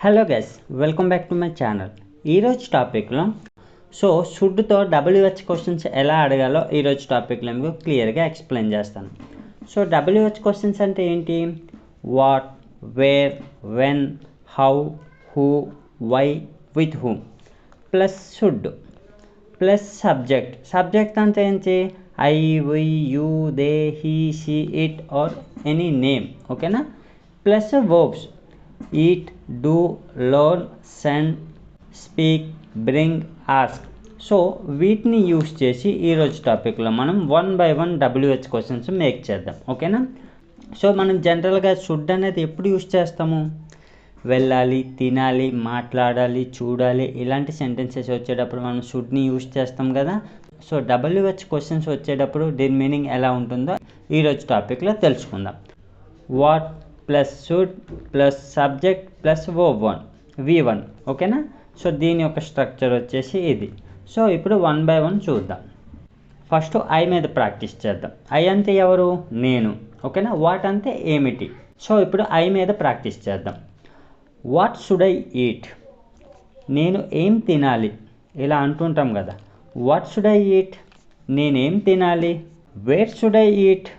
Hello guys, welcome back to my channel. ఈరోజు టాపిక్లో షుడ్తో WH questions ఎలా అడగాలో ఈరోజు టాపిక్లో మీకు క్లియర్గా ఎక్స్ప్లెయిన్ చేస్తాను. WH క్వశ్చన్స్ అంటే ఏంటి? What, where, when, how, who, why, with whom plus should plus subject అంటే ఏంటి? I, we, you, they, he, she, it are any name. ఓకేనా? Plus verbs eat, do, learn, send, speak, bring, ask. వీటిని use చేసి ఈరోజు టాపిక్లో మనం 1 by 1 WH questions make చేద్దాం. ఓకేనా? మనం జనరల్గా షుడ్ అనేది ఎప్పుడు యూస్ చేస్తాము? వెళ్ళాలి, తినాలి, మాట్లాడాలి, చూడాలి, ఇలాంటి సెంటెన్సెస్ వచ్చేటప్పుడు మనం షుడ్ని యూస్ చేస్తాం కదా. WH క్వశ్చన్స్ వచ్చేటప్పుడు దీని మీనింగ్ ఎలా ఉంటుందో ఈరోజు టాపిక్లో తెలుసుకుందాం. What plus should plus subject plus verb 1 V1. ఓకేనా? దీని యొక్క స్ట్రక్చర్ వచ్చేసి ఇది. ఇప్పుడు 1 by 1 చూద్దాం. ఫస్ట్ ఐ మీద ప్రాక్టీస్ చేద్దాం. ఐ అంటే ఎవరు? నేను. ఓకేనా? వాట్ అంటే ఏమిటి? ఇప్పుడు ఐ మీద ప్రాక్టీస్ చేద్దాం. What should I eat? నేను ఏం తినాలి? ఇలా అంటుంటాం కదా. What should I eat? నేనేం తినాలి? Wear should I eat?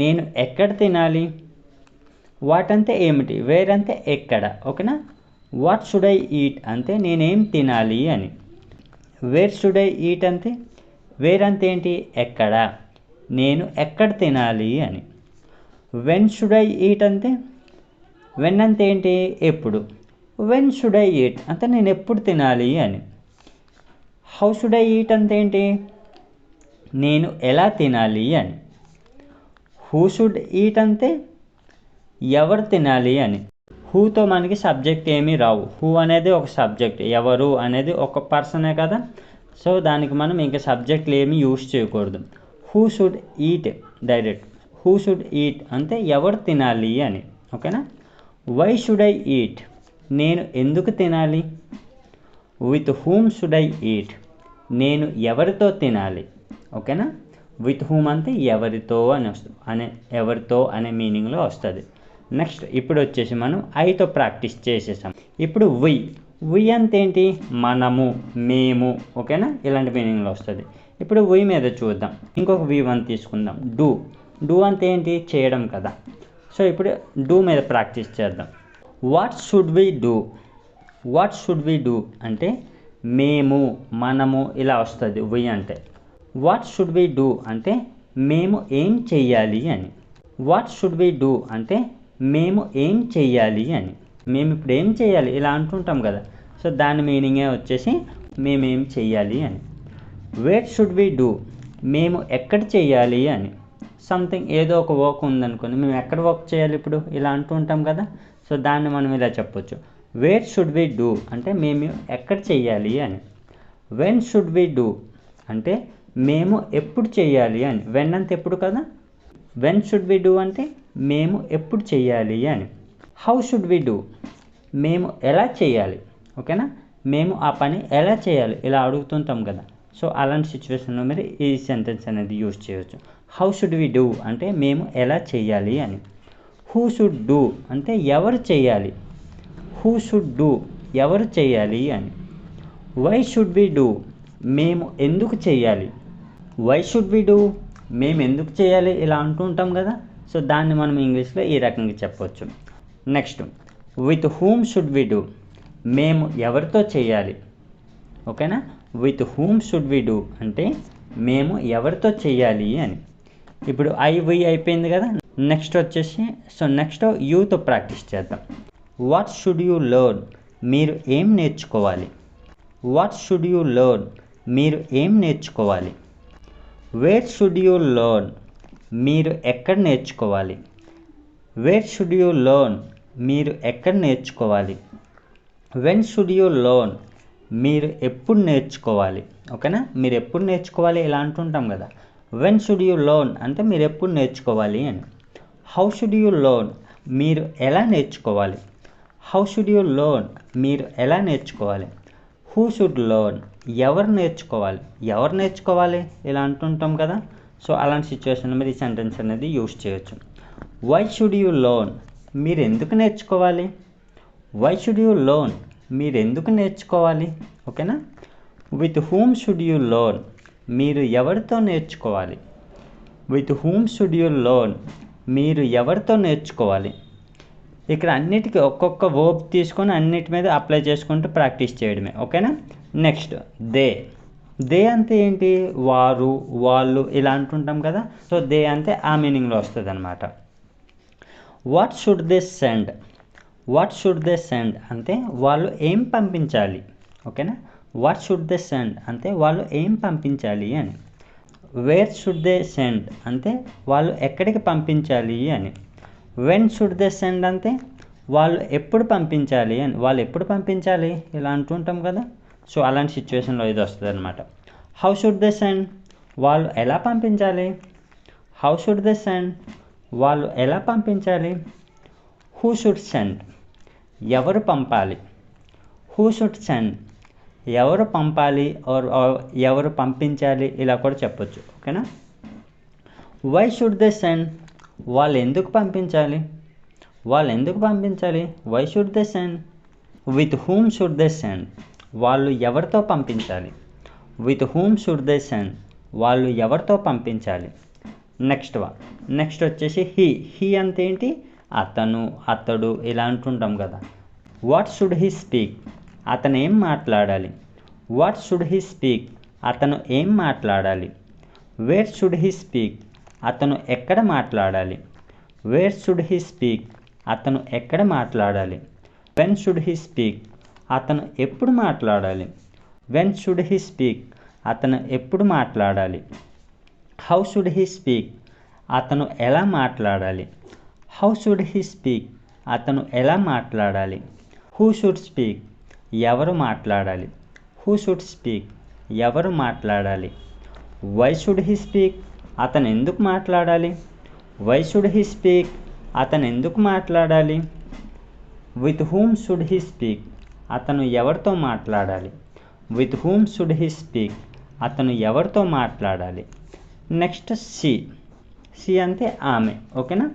నేను ఎక్కడ తినాలి? వాట్ అంటే ఏమిటి, వేర్ అంటే ఎక్కడ. ఓకేనా? వాట్ షుడ్ ఐ ఈట్ అంటే నేనేం తినాలి అని. వేర్ షుడ్ ఐ ఈట్ అంటే వేర్ అంటే ఏంటి? ఎక్కడ. నేను ఎక్కడ తినాలి అని. వెన్ షుడ్ ఐ ఈట్ అంటే వెన్ అంటే ఏంటి? ఎప్పుడు. వెన్ షుడ్ ఐ ఈట్ అంటే నేను ఎప్పుడు తినాలి అని. హౌ షుడ్ ఐ ఈట్ అంటే ఏంటి? నేను ఎలా తినాలి అని. హూ షుడ్ ఈట్ అంటే ఎవరు తినాలి అని. హూతో మనకి సబ్జెక్ట్ ఏమీ రావు. హూ అనేది ఒక సబ్జెక్ట్, ఎవరు అనేది ఒక పర్సనే కదా. దానికి మనం ఇంకా సబ్జెక్ట్లు ఏమీ యూస్ చేయకూడదు. Who should eat direct. Who should eat అంటే ఎవరు తినాలి అని. ఓకేనా? Why should I eat? నేను ఎందుకు తినాలి? With whom should I eat? నేను ఎవరితో తినాలి? ఓకేనా? విత్ హూమ్ అంటే ఎవరితో అని వస్తుంది, ఎవరితో అనే మీనింగ్లో వస్తుంది. నెక్స్ట్ ఇప్పుడు వచ్చేసి మనం ఐతో ప్రాక్టీస్ చేసేసాం. ఇప్పుడు వి అంటే ఏంటి? మనము, మేము. ఓకేనా? ఇలాంటి మీనింగ్లో వస్తుంది. ఇప్పుడు వి మీద చూద్దాం. ఇంకొక V1 తీసుకుందాం. డూ అంటే ఏంటి? చేయడం కదా. ఇప్పుడు డూ మీద ప్రాక్టీస్ చేద్దాం. What should we do? What should we do అంటే మేము, మనము ఇలా వస్తుంది వి అంటే. వాట్ షుడ్ వి డూ అంటే మేము ఏం చెయ్యాలి అని. వాట్ షుడ్ వి డూ అంటే మేము ఏం చెయ్యాలి అని. మేము ఇప్పుడు ఏం చేయాలి ఇలా అంటుంటాం కదా. దాని మీనింగే వచ్చేసి మేమేం చెయ్యాలి అని. Where should we do? మేము ఎక్కడ చెయ్యాలి అని. సంథింగ్ ఏదో ఒక వర్క్ ఉందనుకోండి, మేము ఎక్కడ వర్క్ చేయాలి ఇప్పుడు ఇలా అంటుంటాం కదా. దాన్ని మనం ఇలా చెప్పొచ్చు. వేర్ షుడ్ వి డూ అంటే మేము ఎక్కడ చెయ్యాలి అని. వెన్ షుడ్ వి డూ అంటే మేము ఎప్పుడు చెయ్యాలి అని. వెన్ అంటే ఎప్పుడు కదా. వెన్ షుడ్ వి డూ అంటే మేము ఎప్పుడు చెయ్యాలి అని. How should we do? మేము ఎలా చేయాలి. ఓకేనా? మేము ఆ పని ఎలా చేయాలి ఇలా అడుగుతుంటాం కదా. అలాంటి సిచ్యువేషన్లో మీరు ఈ సెంటెన్స్ అనేది యూజ్ చేయవచ్చు. హౌ షుడ్ వి డూ అంటే మేము ఎలా చేయాలి అని. హూ షుడ్ డూ అంటే ఎవరు చేయాలి. హూ షుడ్ డూ ఎవరు చేయాలి అని. వై షుడ్ వి డూ మేము ఎందుకు చేయాలి. వై షుడ్ వి డూ మేము ఎందుకు చేయాలి ఇలా అంటుంటాం కదా. దాన్ని మనం ఇంగ్లీష్లో ఈ రకంగా చెప్పవచ్చు. Next with whom should we do మేము ఎవరితో చేయాలి. ఓకేనా? With whom should we do అంటే మేము ఎవరితో చేయాలి అని. ఇప్పుడు వి అయిపోయింది కదా. నెక్స్ట్ వచ్చేసి నెక్స్ట్ యూతో ప్రాక్టీస్ చేద్దాం. What should you learn? మీరు ఏం నేర్చుకోవాలి. What should you learn? మీరు ఏం నేర్చుకోవాలి. Wear should you learn? మీరు ఎక్కడ నేర్చుకోవాలి. Wear should you learn? మీరు ఎక్కడ నేర్చుకోవాలి. When should you learn? మీరు ఎప్పుడు నేర్చుకోవాలి. ఓకేనా? మీరు ఎప్పుడు నేర్చుకోవాలి ఇలా అంటుంటాం కదా. వెన్ షుడ్ యూ లెర్న్ అంటే మీరు ఎప్పుడు నేర్చుకోవాలి అని. How should you learn? మీరు ఎలా నేర్చుకోవాలి. How should you learn? మీరు ఎలా నేర్చుకోవాలి. Who should learn? ఎవరు నేర్చుకోవాలి. ఎవరు నేర్చుకోవాలి ఇలా అంటుంటాం కదా. అలాంటి సిచ్యువేషన్ మీరు ఈ సెంటెన్స్ అనేది యూస్ చేయొచ్చు. Why should you learn? మీరు ఎందుకు నేర్చుకోవాలి. వై షుడ్ యూ లర్న్, మీరు ఎందుకు నేర్చుకోవాలి, ఓకేనా. With whom should you learn, మీరు ఎవరితో నేర్చుకోవాలి. With whom should you learn, మీరు ఎవరితో నేర్చుకోవాలి. ఇక్కడ అన్నిటికీ ఒక్కొక్క వర్బ్ తీసుకొని అన్నిటి మీద అప్లై చేసుకుంటూ ప్రాక్టీస్ చేయడమే, ఓకేనా. Next they. దే అంటే ఏంటి, వారు, వాళ్ళు ఇలా అంటుంటాం కదా. సో దే అంటే ఆ మీనింగ్లో వస్తుంది అనమాట. What should they send, what should they send అంటే వాళ్ళు ఏం పంపించాలి, ఓకేనా. వాట్ షుడ్ దే సెండ్ అంటే వాళ్ళు ఏం పంపించాలి అని. వేర్ షుడ్ దే సెండ్ అంటే వాళ్ళు ఎక్కడికి పంపించాలి అని. వెన్ షుడ్ దే సెండ్ అంటే వాళ్ళు ఎప్పుడు పంపించాలి అని, వాళ్ళు ఎప్పుడు పంపించాలి ఇలా అంటుంటాం కదా. సో అలాంటి సిచ్యువేషన్లో ఇది వస్తుంది అనమాట. హౌ షుడ్ దే సెండ్, వాళ్ళు ఎలా పంపించాలి. హౌ షుడ్ దే సెండ్, వాళ్ళు ఎలా పంపించాలి. హూ షుడ్ సెండ్, ఎవరు పంపాలి. హూ షుడ్ సెండ్, ఎవరు పంపాలి ఆర్ ఎవరు పంపించాలి ఇలా కూడా చెప్పొచ్చు, ఓకేనా. వై షుడ్ దే సెండ్, వాళ్ళు ఎందుకు పంపించాలి. వాళ్ళు ఎందుకు పంపించాలి, why should they send. With whom should they send, వాళ్ళు ఎవరితో పంపించాలి. With whom should they send, వాళ్ళు ఎవరితో పంపించాలి. నెక్స్ట్ వచ్చేసి హీ అంటే ఏంటి, అతను, అతడు ఇలా అంటుంటాం కదా. వాట్ షుడ్ హీ స్పీక్, అతను ఏం మాట్లాడాలి. వాట్ షుడ్ హీ స్పీక్, అతను ఏం మాట్లాడాలి. వేర్ షుడ్ హీ స్పీక్, అతను ఎక్కడ మాట్లాడాలి. వేర్ షుడ్ హీ స్పీక్, అతను ఎక్కడ మాట్లాడాలి. వెన్ షుడ్ హీ స్పీక్, అతను ఎప్పుడు మాట్లాడాలి. వెన్ షుడ్ హీ స్పీక్, అతను ఎప్పుడు మాట్లాడాలి. హౌ షుడ్ హీ స్పీక్, అతను ఎలా మాట్లాడాలి. హౌ షుడ్ హీ స్పీక్, అతను ఎలా మాట్లాడాలి. హూ షుడ్ స్పీక్, ఎవరు మాట్లాడాలి. హూ షుడ్ స్పీక్, ఎవరు మాట్లాడాలి. వై షుడ్ హీ స్పీక్, అతను ఎందుకు మాట్లాడాలి. వై షుడ్ హీ స్పీక్, అతను ఎందుకు మాట్లాడాలి. With whom should he speak, అతను ఎవరితో మాట్లాడాలి. With whom should he speak, అతను ఎవరితో మాట్లాడాలి. నెక్స్ట్ షీ అంటే ఆమె, ఓకేనా.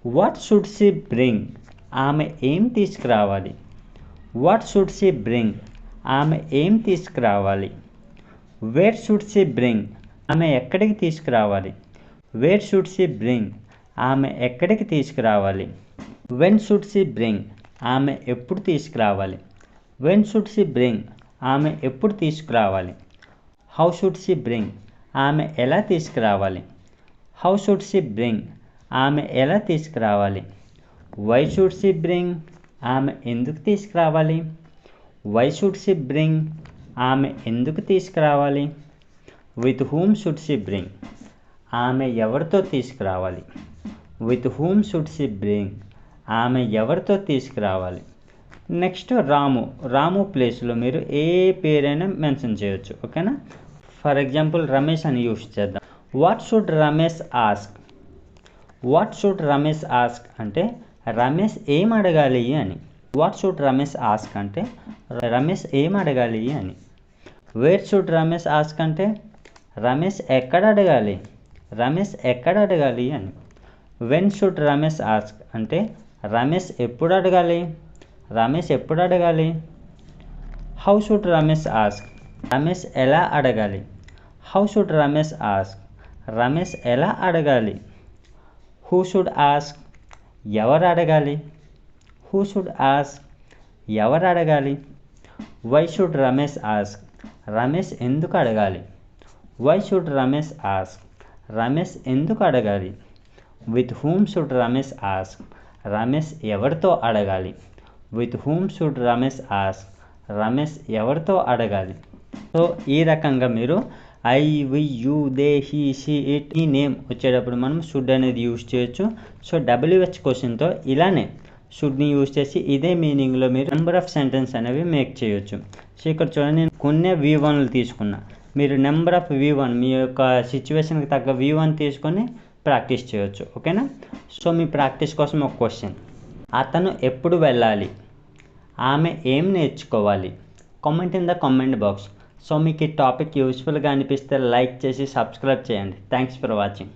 వాట్ షుడ్ షీ బ్రింగ్, ఆమె ఏం తీసుకురావాలి. వాట్ షుడ్ షీ బ్రింగ్, ఆమె ఏం తీసుకురావాలి. వేర్ షుడ్ షీ బ్రింగ్, ఆమె ఎక్కడికి తీసుకురావాలి. వేర్ షుడ్ షీ బ్రింగ్, ఆమె ఎక్కడికి తీసుకురావాలి. వెన్ షుడ్ షీ బ్రింగ్, ఆమె ఎప్పుడు తీసుకురావాలి. వెన్ షుడ్ షీ బ్రింగ్, ఆమె ఎప్పుడు తీసుకురావాలి. హౌ షుడ్ షీ బ్రింగ్, ఆమె ఎలా తీసుకురావాలి. హౌ షుడ్ షీ బ్రింగ్, ఆమె ఎలా తీసుకురావాలి. వై షుడ్ షీ బ్రింగ్, ఆమె ఎందుకు తీసుకురావాలి. వై షుడ్ షీ బ్రింగ్, ఆమె ఎందుకు తీసుకురావాలి. With whom should she bring, ఆమె ఎవరితో తీసుకురావాలి. With whom should she bring, ఆమె ఎవరితో తీసుకురావాలి. నెక్స్ట్ రాము ప్లేస్లో మీరు ఏ పేరైనా మెన్షన్ చేయొచ్చు, ఓకేనా. ఫర్ ఎగ్జాంపుల్ రమేష్ అని యూస్ చేద్దాం. What should Ramesh ask. What should Ramesh ask అంటే రమేష్ ఏం అడగాలి అని. వాట్ షుడ్ రమేష్ ఆస్క్ అంటే రమేష్ ఏం అడగాలి అని. వేర్ షుడ్ రమేష్ ఆస్క్ అంటే రమేష్ ఎక్కడ అడగాలి. రమేష్ ఎక్కడ అడగాలి అని. వెన్ షుడ్ రమేష్ ఆస్క్ అంటే రమేష్ ఎప్పుడు అడగాలి. రమేష్ ఎప్పుడు అడగాలి. How should Ramesh ask, Ramesh ఎలా అడగాలి. How should Ramesh ask, Ramesh ఎలా అడగాలి. హూ షుడ్ ఆస్క్, ఎవరు అడగాలి. హూ షుడ్ ఆస్క్, ఎవరు అడగాలి. Why should Ramesh ask, Ramesh ఎందుకు అడగాలి. Why should Ramesh ask, Ramesh ఎందుకు అడగాలి. With whom should Ramesh ask, Ramesh ఎవరితో అడగాలి. With whom should Ramesh ask, Ramesh ఎవరితో అడగాలి. సో ఈ రకంగా మీరు I we you they he she it ఈ నేమ్ వచ్చేటప్పుడు మనం షుడ్ అనేది యూజ్ చేయొచ్చు. సో WH క్వశ్చన్తో ఇలానే షుడ్ని యూజ్ చేసి ఇదే మీనింగ్లో మీరు నెంబర్ ఆఫ్ సెంటెన్స్ అనేవి మేక్ చేయొచ్చు. సో ఇక్కడ చూడండి, నేను కొన్ని V1లు తీసుకున్నా. మీరు నెంబర్ ఆఫ్ V1 మీ యొక్క సిచ్యువేషన్కి తగ్గ V1 తీసుకొని ప్రాక్టీస్ చేయొచ్చు, ఓకేనా. సో మీ ప్రాక్టీస్ కోసం ఒక క్వశ్చన్. అతను ఎప్పుడు వెళ్ళాలి. ఆమె ఏం నేర్చుకోవాలి. Comment in the comment box. So మీకు ఈ టాపిక్ యూస్ఫుల్గా అనిపిస్తే లైక్ చేసి సబ్స్క్రైబ్ చేయండి. Thanks for watching.